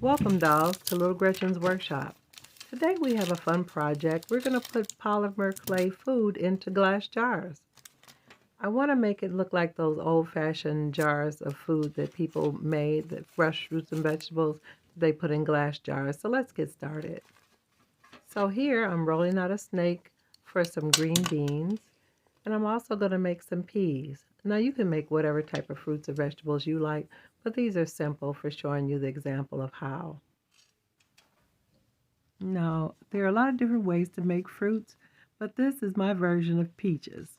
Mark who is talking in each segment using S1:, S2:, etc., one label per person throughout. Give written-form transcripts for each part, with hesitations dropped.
S1: Welcome, dolls, to Little Gretchen's workshop. Today we have a fun project. We're going to put polymer clay food into glass jars. I want to make it look like those old-fashioned jars of food that people made, that fresh fruits and vegetables they put in glass jars. So let's get started. So here I'm rolling out a snake for some green beans, and I'm also going to make some peas. Now you can make whatever type of fruits or vegetables you like, but these are simple for showing you the example of how. Now, there are a lot of different ways to make fruits, but this is my version of peaches.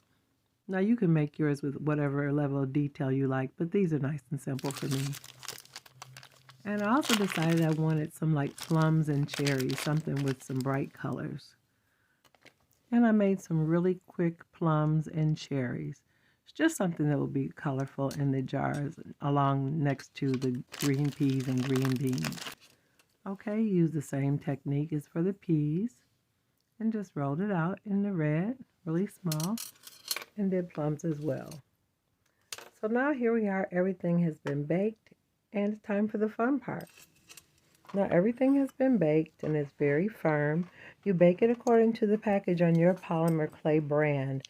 S1: Now, you can make yours with whatever level of detail you like, but these are nice and simple for me. And I also decided I wanted some like plums and cherries, something with some bright colors. And I made some really quick plums and cherries. It's just something that will be colorful in the jars along next to the green peas and green beans. Okay, use the same technique as for the peas and just rolled it out in the red, really small, and did plums as well. So now here we are, everything has been baked and it's time for the fun part. Now everything has been baked and it's very firm. You bake it according to the package on your polymer clay brand.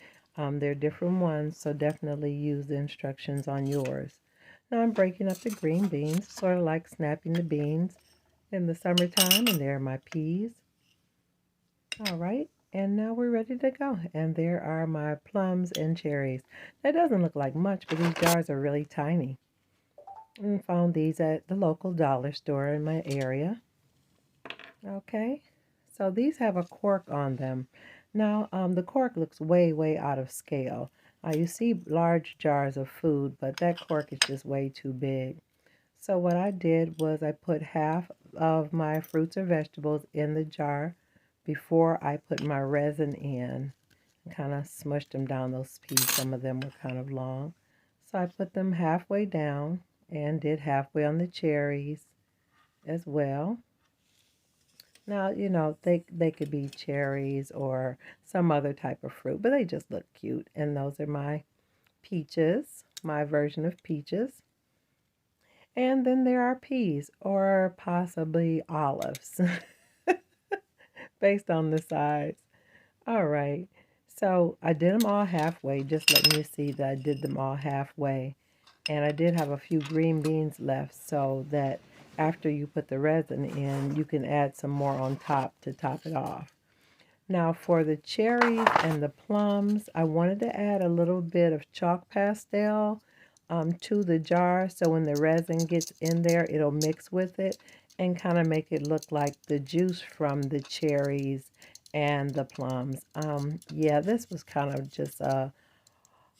S1: There are different ones, so definitely use the instructions on yours. Now I'm breaking up the green beans, sort of like snapping the beans in the summertime, and there are my peas. All right, and now we're ready to go. And there are my plums and cherries. That doesn't look like much, but these jars are really tiny. And found these at the local dollar store in my area. Okay, so these have a cork on them. Now, the cork looks way, way out of scale. You see large jars of food, but that cork is just way too big. So what I did was I put half of my fruits or vegetables in the jar before I put my resin in. Kind of smushed them down, those peas. Some of them were kind of long. So I put them halfway down and did halfway on the cherries as well. Now, you know, they could be cherries or some other type of fruit, but they just look cute. And those are my peaches, my version of peaches. And then there are peas or possibly olives based on the size. All right. So I did them all halfway, just letting you see that I did them all halfway. And I did have a few green beans left so that after you put the resin in, you can add some more on top to top it off. Now for the cherries and the plums, I wanted to add a little bit of chalk pastel to the jar, so when the resin gets in there, it'll mix with it and kind of make it look like the juice from the cherries and the plums. Yeah, this was kind of just a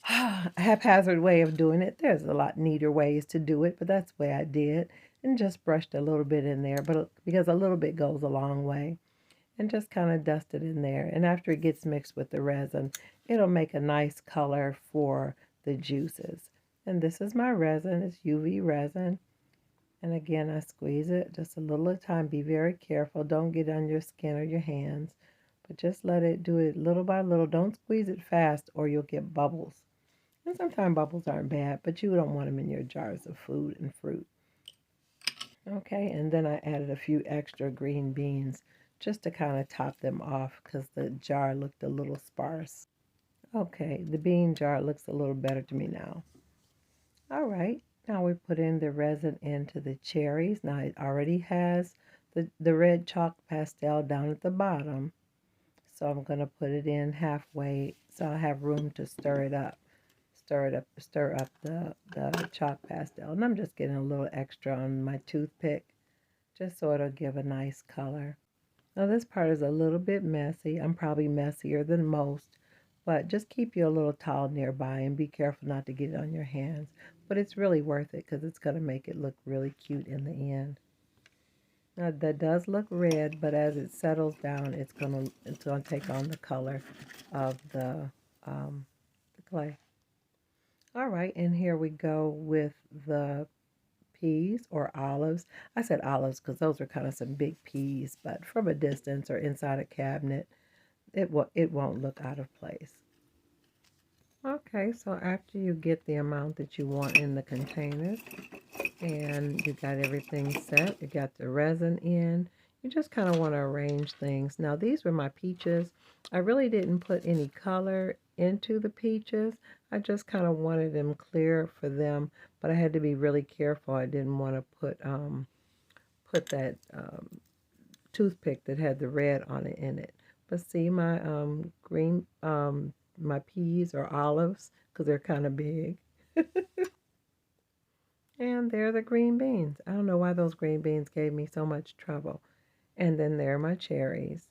S1: haphazard way of doing it. There's a lot neater ways to do it, but that's the way I did, and just brushed a little bit in there, but because a little bit goes a long way, and just kind of dust it in there. And after it gets mixed with the resin, it'll make a nice color for the juices. And this is my resin. It's UV resin. And again, I squeeze it just a little at a time. Be very careful. Don't get on your skin or your hands. But just let it do it little by little. Don't squeeze it fast or you'll get bubbles. And sometimes bubbles aren't bad, but you don't want them in your jars of food and fruit. Okay, and then I added a few extra green beans just to kind of top them off because the jar looked a little sparse. Okay, the bean jar looks a little better to me now. All right, now we put in the resin into the cherries. Now it already has the red chalk pastel down at the bottom. So I'm going to put it in halfway so I have room to stir it up. Stir up the chalk pastel. And I'm just getting a little extra on my toothpick just so it'll give a nice color. Now this part is a little bit messy. I'm probably messier than most, but just keep your little towel nearby and be careful not to get it on your hands. But it's really worth it because it's going to make it look really cute in the end. Now that does look red, but as it settles down, it's gonna take on the color of the clay. All right, and here we go with the peas or olives. I said olives because those are kind of some big peas, but from a distance or inside a cabinet, it won't look out of place. Okay, so after you get the amount that you want in the containers and you got everything set, you got the resin in, you just kind of want to arrange things. Now, these were my peaches. I really didn't put any color into the peaches. I just kind of wanted them clear for them, but I had to be really careful. I didn't want to put that toothpick that had the red on it in it. But see my green my peas or olives because they're kind of big. And they're the green beans. I don't know why those green beans gave me so much trouble. And then there are my cherries.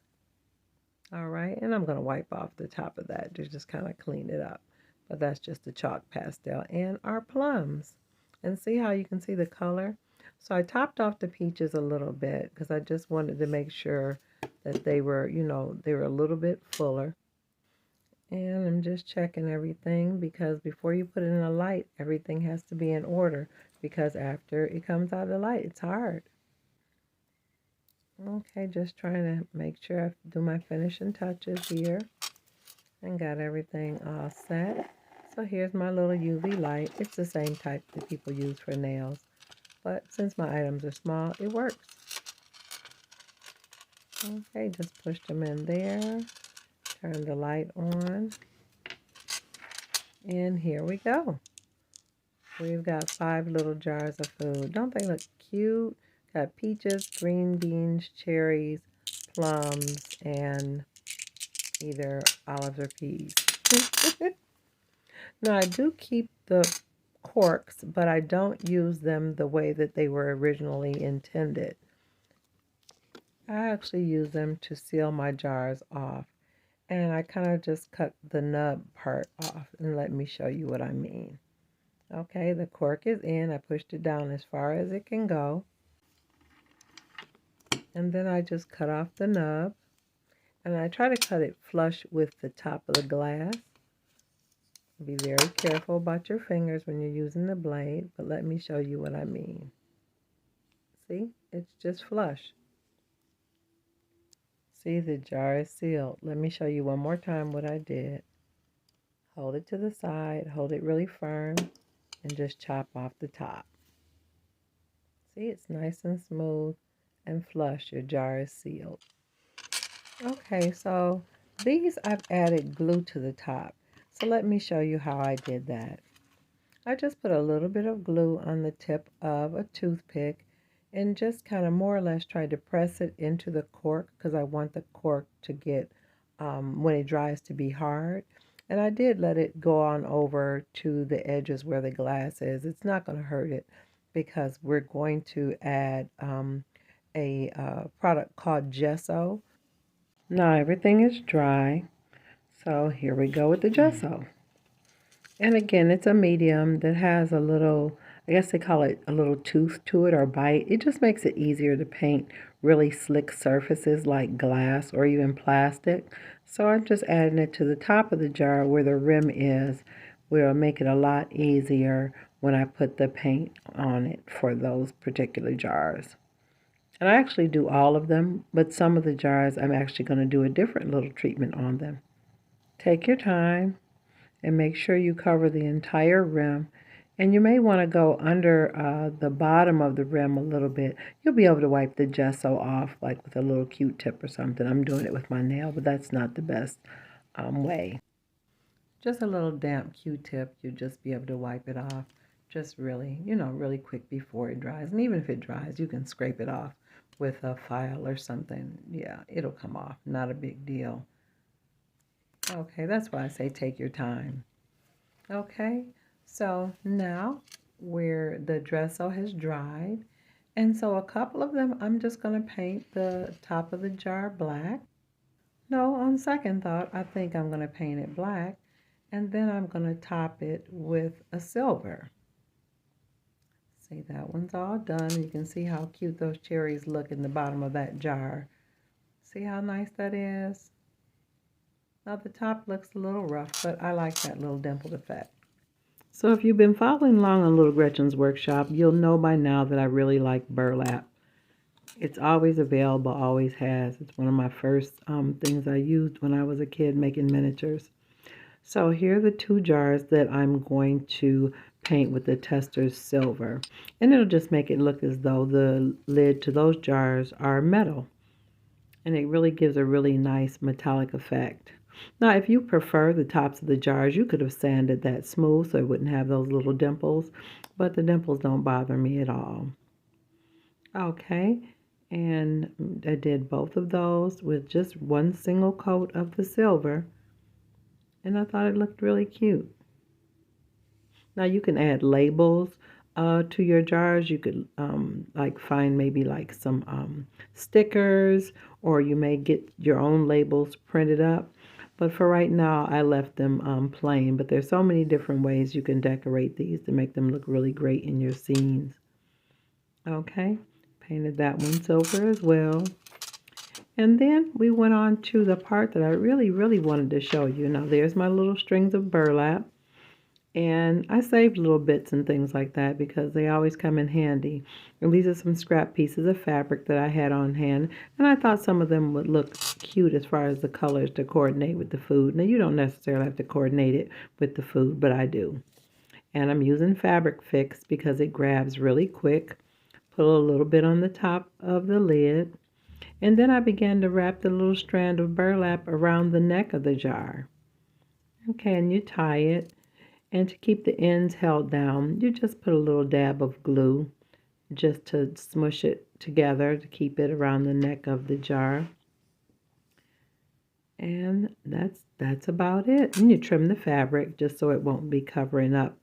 S1: All right, and I'm going to wipe off the top of that to just kind of clean it up. But that's just a chalk pastel. And our plums. And see how you can see the color? So I topped off the peaches a little bit because I just wanted to make sure that they were, they were a little bit fuller. And I'm just checking everything because before you put it in a light, everything has to be in order because after it comes out of the light, it's hard. Okay, just trying to make sure I do my finishing touches here and got everything all set. So here's my little UV light. It's the same type that people use for nails, but since my items are small, it works. Okay, just push them in there, turn the light on, and here we go. We've got 5 little jars of food. Don't they look cute? Got peaches, green beans, cherries, plums, and either olives or peas. Now, I do keep the corks, but I don't use them the way that they were originally intended. I actually use them to seal my jars off. And I kind of just cut the nub part off. And let me show you what I mean. Okay, the cork is in. I pushed it down as far as it can go. And then I just cut off the nub. And I try to cut it flush with the top of the glass. Be very careful about your fingers when you're using the blade, but let me show you what I mean. See, it's just flush. See, the jar is sealed. Let me show you one more time what I did. Hold it to the side, hold it really firm, and just chop off the top. See, it's nice and smooth and flush. Your jar is sealed. Okay, so these I've added glue to the top. So let me show you how I did that. I just put a little bit of glue on the tip of a toothpick and just kind of more or less tried to press it into the cork because I want the cork to get, when it dries, to be hard. And I did let it go on over to the edges where the glass is. It's not going to hurt it because we're going to add a product called gesso. Now everything is dry. So here we go with the gesso. And again, it's a medium that has a little, I guess they call it a little tooth to it or bite. It just makes it easier to paint really slick surfaces like glass or even plastic. So I'm just adding it to the top of the jar where the rim is. Will make it a lot easier when I put the paint on it for those particular jars. And I actually do all of them, but some of the jars I'm actually going to do a different little treatment on them. Take your time and make sure you cover the entire rim. And you may want to go under the bottom of the rim a little bit. You'll be able to wipe the gesso off like with a little Q-tip or something. I'm doing it with my nail, but that's not the best way. Just a little damp Q-tip, you'll just be able to wipe it off. Just really, really quick before it dries. And even if it dries, you can scrape it off with a file or something. Yeah, it'll come off. Not a big deal. Okay, that's why I say take your time. Okay, so now where the gesso has dried, and so a couple of them I'm just going to paint the top of the jar black. No, on second thought, I think I'm going to paint it black, and then I'm going to top it with a silver. See, that one's all done. You can see how cute those cherries look in the bottom of that jar. See how nice that is? Now the top looks a little rough, but I like that little dimpled effect. So if you've been following along on Little Gretchen's workshop, you'll know by now that I really like burlap. It's always available, always has. It's one of my first things I used when I was a kid making miniatures. So here are the two jars that I'm going to paint with the Testor's silver. And it'll just make it look as though the lid to those jars are metal. And it really gives a really nice metallic effect. Now, if you prefer the tops of the jars, you could have sanded that smooth so it wouldn't have those little dimples. But the dimples don't bother me at all. Okay, and I did both of those with just one single coat of the silver. And I thought it looked really cute. Now you can add labels to your jars. You could like find maybe like some stickers, or you may get your own labels printed up. But for right now, I left them plain. But there's so many different ways you can decorate these to make them look really great in your scenes. Okay, painted that one silver as well. And then we went on to the part that I really, really wanted to show you. Now there's my little strings of burlap. And I saved little bits and things like that because they always come in handy. And these are some scrap pieces of fabric that I had on hand. And I thought some of them would look cute as far as the colors to coordinate with the food. Now you don't necessarily have to coordinate it with the food, but I do. And I'm using Fabric Fix because it grabs really quick. Put a little bit on the top of the lid. And then I began to wrap the little strand of burlap around the neck of the jar. Okay, and you tie it. And to keep the ends held down, you just put a little dab of glue just to smush it together to keep it around the neck of the jar. And that's about it. And you trim the fabric just so it won't be covering up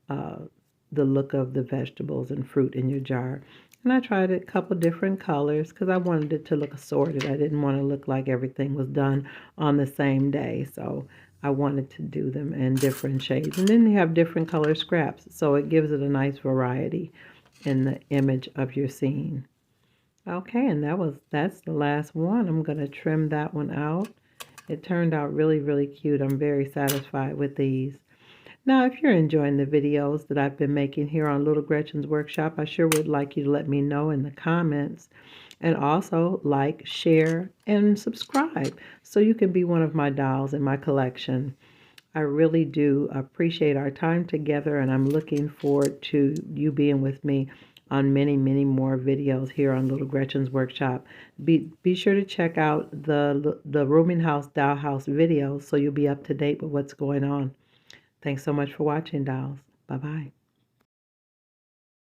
S1: the look of the vegetables and fruit in your jar. And I tried a couple different colors because I wanted it to look assorted. I didn't want to look like everything was done on the same day. So I wanted to do them in different shades. And then you have different color scraps. So it gives it a nice variety in the image of your scene. Okay, and that's the last one. I'm going to trim that one out. It turned out really, really cute. I'm very satisfied with these. Now, if you're enjoying the videos that I've been making here on Little Gretchen's Workshop, I sure would like you to let me know in the comments. And also like, share, and subscribe so you can be one of my dolls in my collection. I really do appreciate our time together, and I'm looking forward to you being with me on many, many more videos here on Little Gretchen's Workshop. Be sure to check out the Rooming House Dollhouse videos so you'll be up to date with what's going on. Thanks so much for watching, dolls. Bye-bye.